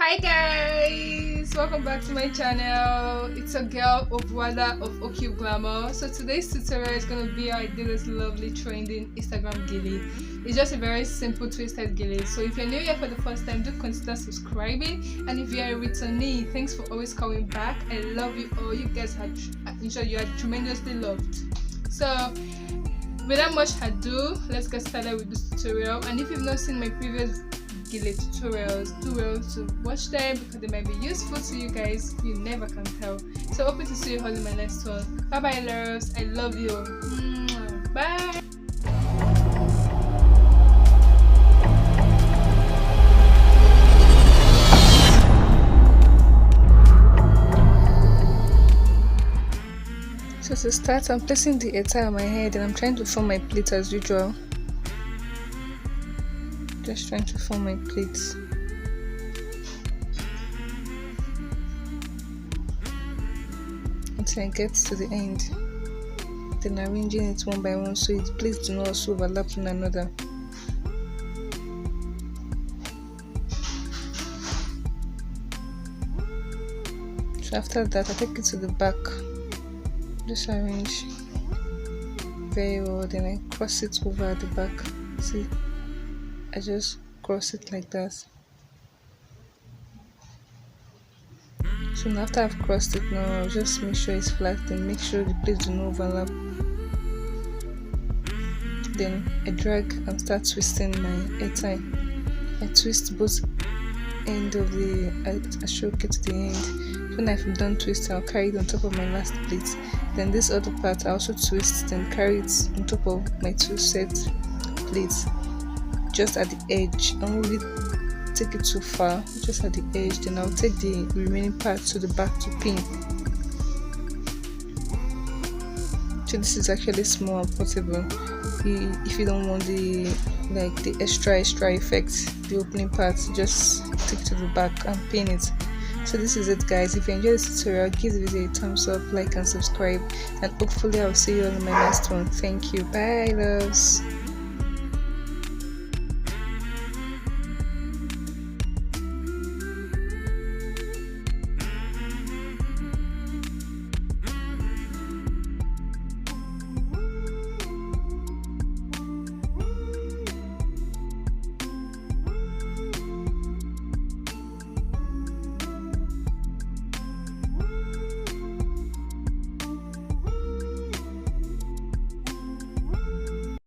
Hi guys, welcome back to my channel. It's a girl of Wada of Ocube Glamour. So today's tutorial is going to be how I did this lovely trending Instagram gele. It's just a very simple twisted gele. So if you're new here for the first time, do consider subscribing, and if you're a returnee, thanks for always coming back. I love you all. You guys had, in short, you are tremendously loved. So without much ado, let's get started with this tutorial. And if you've not seen my previous GELE tutorials, do well to watch them because they might be useful to you guys. You never can tell. So hoping to see you all in my next one. Bye bye loves, I love you. Bye. So to start, I'm placing the hair on my head and I'm trying to form my pleat as usual. Just trying to form my pleats. Until I get to the end. Then arranging it one by one so its pleats do not also overlap one another. So after that, I take it to the back. Just arrange very well, then I cross it over at the back. See? I just cross it like that. So now after I've crossed it, now I'll just make sure it's flat and make sure the pleats do not overlap. Then I drag and start twisting my hair tie. I twist both ends of the I stroke it to the end. When I've done twisting, I'll carry it on top of my last pleat. Then this other part I also twist and carry it on top of my two set pleats. Just at the edge. I won't really take it too far, just at the edge. Then I'll take the remaining part to the back to pin. So this is actually small and portable. If you don't want the extra effect, the opening part, just take to the back and pin it. So this is it guys. If you enjoyed this tutorial, give the video a thumbs up, like and subscribe, and hopefully I'll see you on my next one. Thank you. Bye loves.